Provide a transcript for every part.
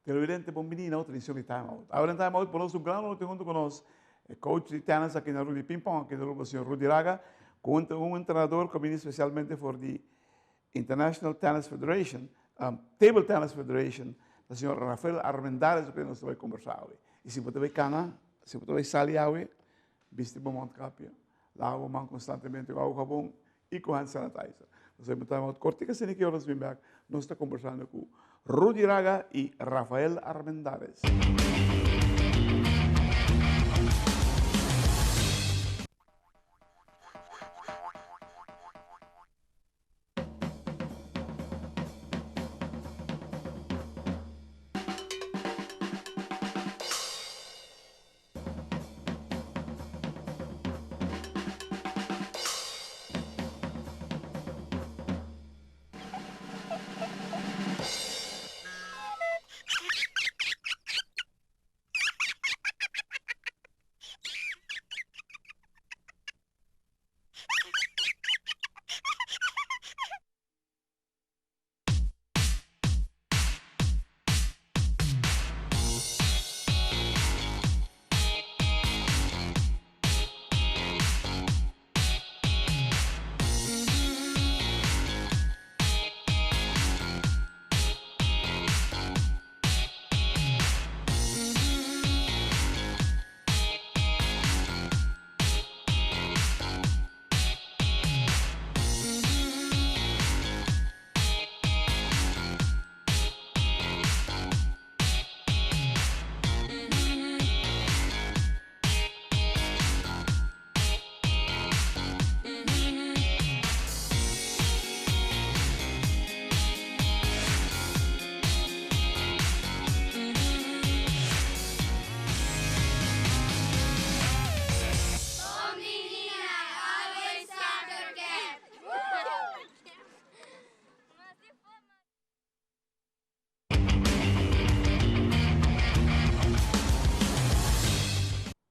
Pero evidente, bom menino, tradição de timeout. Agora em timeout, por nós, um grande noite junto com nós, coach de tennis aqui na Rudy Pimpão, aqui no senhor Rudy Raga, com um treinador que vem especialmente por the International Tennis Federation, Table Tennis Federation, o senhor Rafael Armendáriz, que nós vamos conversar hoje. E se você vai cana, se você vai sair hoje, viste bom capio, lava a mão constantemente com água bom e com hand sanitizer. Nós vamos estar muito cortica, sem que horas vem back, nós estamos conversando com Rudy Raga y Rafael Armendáriz.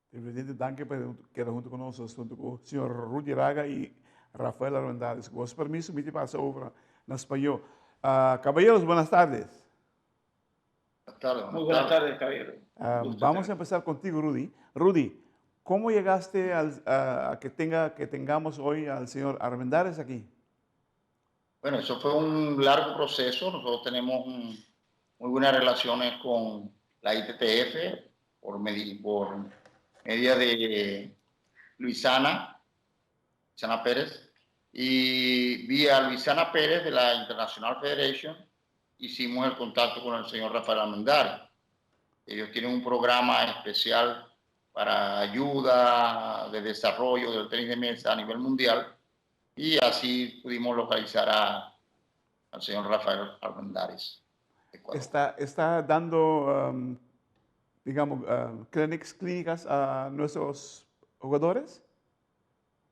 Presidente Danke, que era junto conosco, junto com o senhor Rudy Raga e Rafael Armendáriz. Com o permiso, me passa over na espanhol. Caballeros, buenas tardes. Muy buenas tardes, caballero. Vamos a empezar contigo, Rudy. Rudy, ¿cómo llegaste a que tengamos hoy al señor Armendáriz aquí? Bueno, eso fue un largo proceso. Nosotros tenemos muy buenas relaciones con la ITTF por medio de Luisana Pérez, y vía Luisana Pérez de la International Federation hicimos el contacto con el señor Rafael Armendáriz. Ellos tienen un programa especial para ayuda de desarrollo del tenis de mesa a nivel mundial, y así pudimos localizar al señor Rafael Armendáriz. Está dando, digamos, clínicas a nuestros jugadores.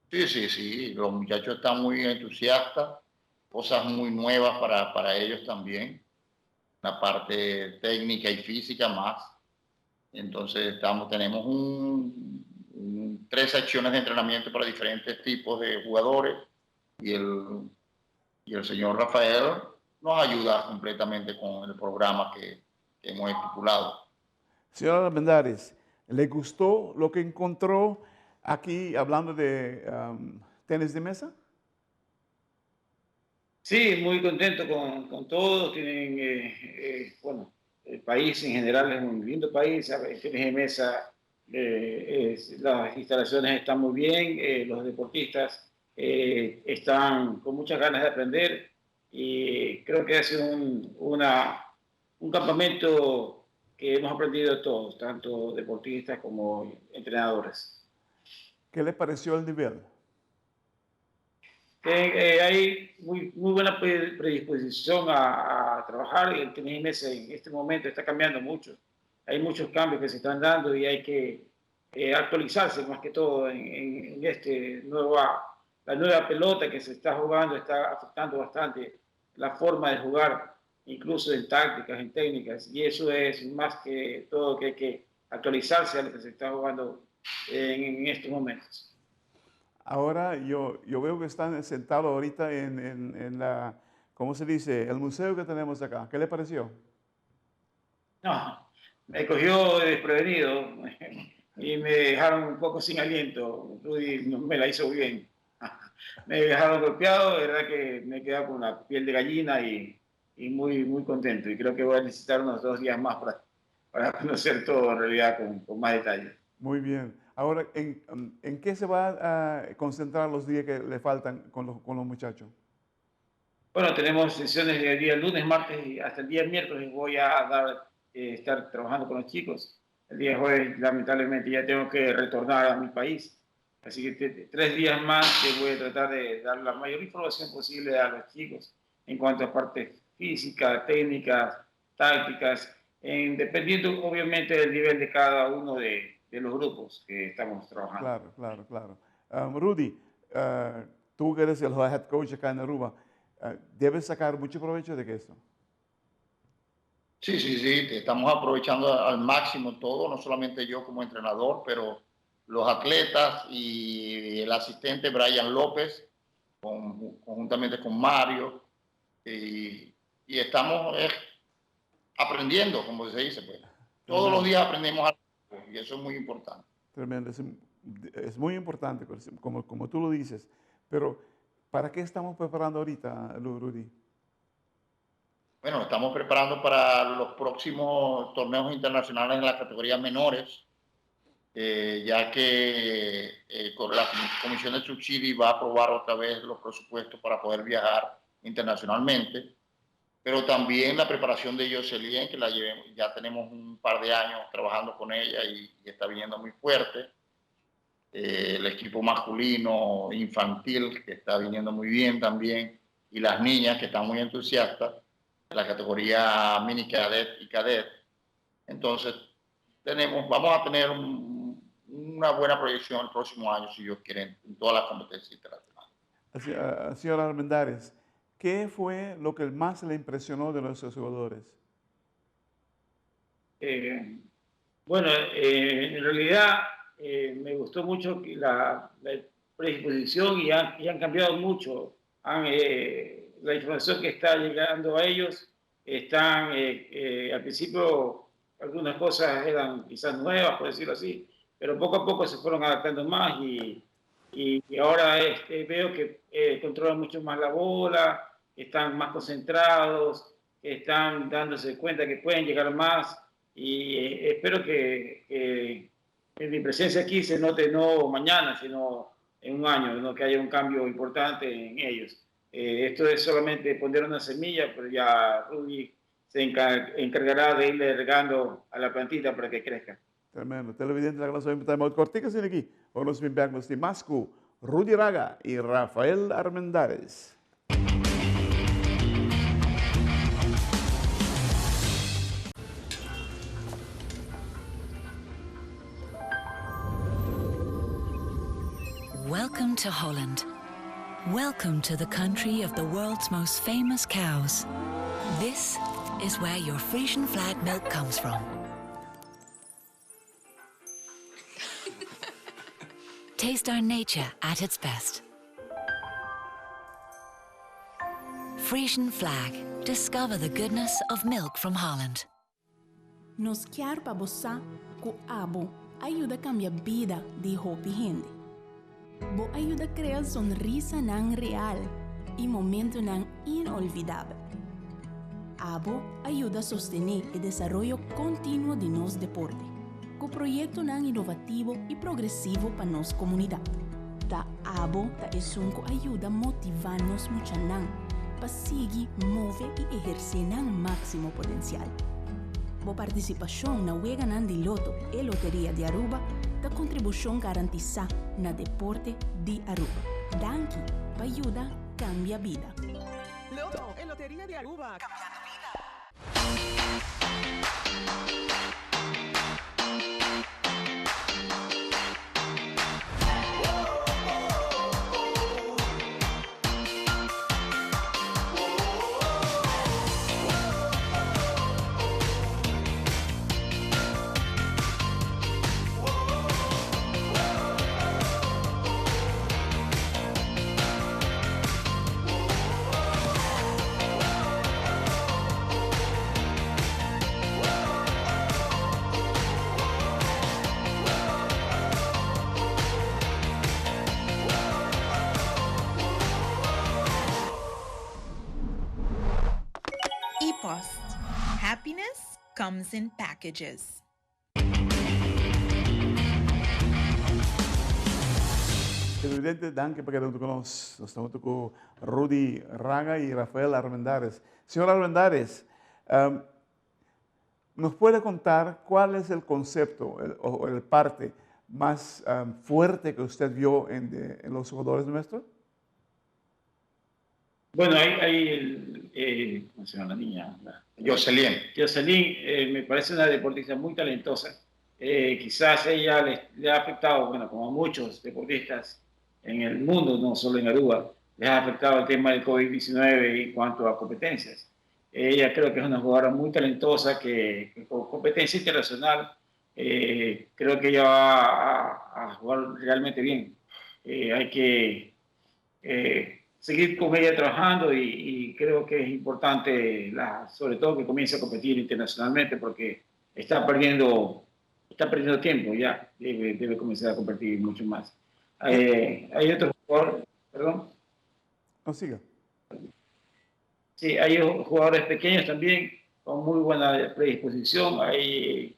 Sí. Los muchachos están muy entusiastas, cosas muy nuevas para ellos también, la parte técnica y física más. Entonces tenemos 3 secciones de entrenamiento para diferentes tipos de jugadores, y el señor Rafael nos ayuda completamente con el programa que hemos estipulado. Señor Armendáriz, ¿le gustó lo que encontró aquí hablando de tenis de mesa? Sí, muy contento con todo. Tienen, bueno, el país en general es un lindo país. El tenis de mesa, las instalaciones están muy bien, los deportistas están con muchas ganas de aprender, y creo que ha sido un campamento que hemos aprendido todos, tanto deportistas como entrenadores. ¿Qué le pareció el nivel? Hay muy buena predisposición a trabajar, y el tenis de mesa en este momento está cambiando mucho. Hay muchos cambios que se están dando y hay que actualizarse más que todo en la nueva pelota que se está jugando. Está afectando bastante la forma de jugar, incluso en tácticas, en técnicas, y eso es más que todo que hay que actualizarse a lo que se está jugando en estos momentos. Ahora yo veo que están sentados ahorita en la, ¿cómo se dice? El museo que tenemos acá. ¿Qué le pareció? No, me cogió desprevenido y me dejaron un poco sin aliento. Rudy no me la hizo bien. Me dejaron golpeado, de verdad que me he quedado con la piel de gallina y muy, muy contento. Y creo que voy a necesitar unos 2 días más para conocer todo en realidad con más detalle. Muy bien. Ahora, ¿en qué se va a concentrar los días que le faltan con los muchachos? Bueno, tenemos sesiones de día lunes, martes y hasta el día miércoles voy a estar trabajando con los chicos. El día jueves, lamentablemente, ya tengo que retornar a mi país. Así que 3 días más que voy a tratar de dar la mayor información posible a los chicos en cuanto a partes físicas, técnicas, tácticas, dependiendo obviamente del nivel de cada uno de los grupos que estamos trabajando. Claro, claro, claro. Rudy, tú que eres el head coach acá en Aruba, ¿debes sacar mucho provecho de esto? Sí, sí, sí, estamos aprovechando al máximo todo, no solamente yo como entrenador, pero los atletas y el asistente Brian López, conjuntamente con Mario, y estamos aprendiendo, como se dice, pues. Todos los días aprendemos algo y eso es muy importante. Tremendo, es muy importante, como tú lo dices, pero ¿para qué estamos preparando ahorita, Rudy? Bueno, estamos preparando para los próximos torneos internacionales en las categorías menores, ya que la Comisión de Subsidio va a aprobar otra vez los presupuestos para poder viajar internacionalmente, pero también la preparación de Jocelyn, que ya tenemos un par de años trabajando con ella y está viniendo muy fuerte. El equipo masculino, infantil, que está viniendo muy bien también, y las niñas, que están muy entusiastas, la categoría mini cadet y cadet. Entonces, vamos a tener una buena proyección el próximo año, si Dios quiere, en todas las competencias internacionales. Señor Armendáriz, ¿qué fue lo que más le impresionó de nuestros jugadores? Bueno, en realidad me gustó mucho la predisposición y han cambiado mucho. La información que está llegando a ellos están, al principio algunas cosas eran quizás nuevas, por decirlo así, pero poco a poco se fueron adaptando más y ahora veo que controlan mucho más la bola, están más concentrados, están dándose cuenta que pueden llegar más y espero que mi presencia aquí se note no mañana, sino en un año, ¿no? Que haya un cambio importante en ellos. Esto es solamente poner una semilla, pero ya Rudy se encargará de irle regando a la plantita para que crezca. Tremendo. Televidente de la clase de timeout cortica sin aquí. Hoy nos enviamos de Mascu, Rudy Raga y Rafael Armendáriz. Welcome to Holland. Welcome to the country of the world's most famous cows. This is where your Frisian flag milk comes from. Taste our nature at its best. Frisian flag. Discover the goodness of milk from Holland. Nos quer para bossa com abo ajuda a cambiar a vida de hopi gente. Bo ajuda a criar sonrisa nan real e momento nan inolvidável. Abo ajuda a sostener o desenvolvimento contínuo de nos deporte, com projeto nan inovativo e progressivo para nos comunidade. Ta Abo ta esunco ajuda a motivar nos mucha nan para seguir, mover e exercer nan máximo potencial. Bo participação na Wega nan de Loto e Loteria de Aruba da contribuição garantizada na deporte de Aruba. Danke, para ajudar cambia vida. Loto e Loteria de Aruba. Cambiando vida. cost. Happiness comes in packages. Presidente, danke para que nos estamos con Rudy Raga y Rafael Armendáriz. Señor Armendáriz, ¿nos puede contar cuál es el concepto o el parte más fuerte que usted vio en los jugadores nuestros? Bueno, ¿cómo se llama la niña? Jocelyn, me parece una deportista muy talentosa. Quizás ella le ha afectado, bueno, como a muchos deportistas en el mundo, no solo en Aruba, les ha afectado el tema del COVID-19 en cuanto a competencias. Ella creo que es una jugadora muy talentosa que con competencia internacional creo que ella va a jugar realmente bien. Hay que seguir con ella trabajando y creo que es importante, sobre todo que comience a competir internacionalmente porque está perdiendo tiempo ya, debe comenzar a competir mucho más. Hay otros jugadores, perdón. No, siga. Sí, hay jugadores pequeños también con muy buena predisposición. Hay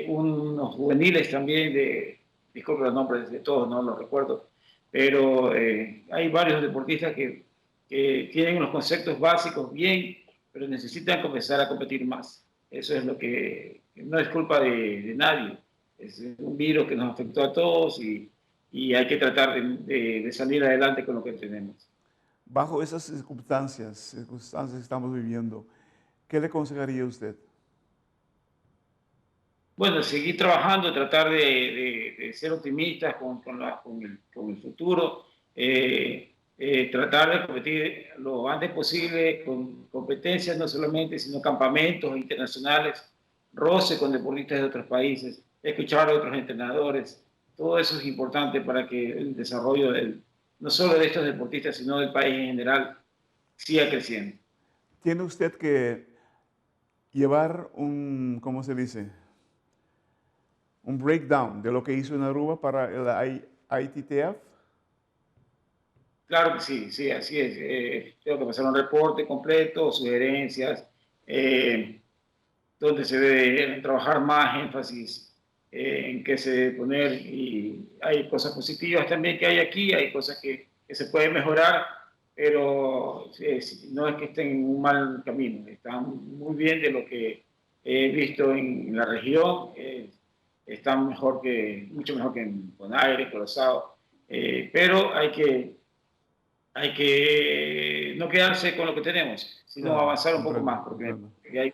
unos juveniles también, disculpe los nombres de todos, no los recuerdo, pero hay varios deportistas que tienen unos conceptos básicos bien, pero necesitan comenzar a competir más. Eso es lo que no es culpa de nadie. Es un virus que nos afectó a todos y hay que tratar de salir adelante con lo que tenemos. Bajo esas circunstancias que estamos viviendo, ¿qué le aconsejaría usted? Bueno, seguir trabajando, tratar de ser optimistas con el futuro, tratar de competir lo antes posible con competencias no solamente, sino campamentos internacionales, roce con deportistas de otros países, escuchar a otros entrenadores. Todo eso es importante para que el desarrollo no solo de estos deportistas, sino del país en general, siga creciendo. Tiene usted que llevar ¿cómo se dice? Un breakdown de lo que hizo en Aruba para el ITTF. Claro que sí, así es. Tengo que pasar un reporte completo, sugerencias, donde se debe trabajar más énfasis en qué se debe poner, y hay cosas positivas también que hay aquí, hay cosas que se pueden mejorar, pero no es que estén en un mal camino, están muy bien de lo que he visto en la región, están mucho mejor que en Bonaire, Colosao, pero hay que no quedarse con lo que tenemos, sino avanzar un poco más, porque hay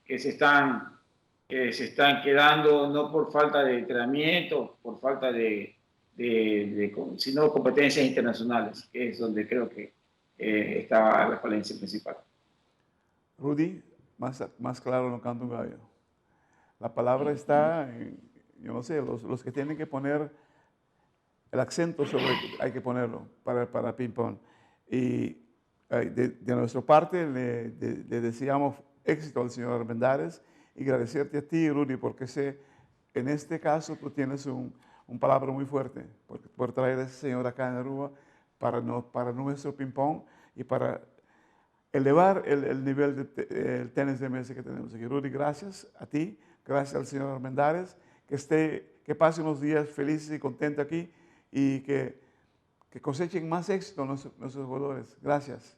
que se están quedando no por falta de entrenamiento, por falta sino competencias internacionales, que es donde creo que está la falencia principal. Rudy, más claro no canta un gallo. La palabra está, yo no sé, los que tienen que poner el acento hay que ponerlo para ping-pong. Y de nuestra parte le deseamos éxito al señor Armendáriz y agradecerte a ti, Rudy, porque en este caso tú tienes un palabra muy fuerte por traer a ese señor acá en Aruba para nuestro ping-pong y para elevar el nivel del tenis de mesa que tenemos aquí. Rudy, gracias a ti, gracias al señor Armendáriz, que pase unos días felices y contentos aquí y que cosechen más éxito nuestros jugadores. Gracias.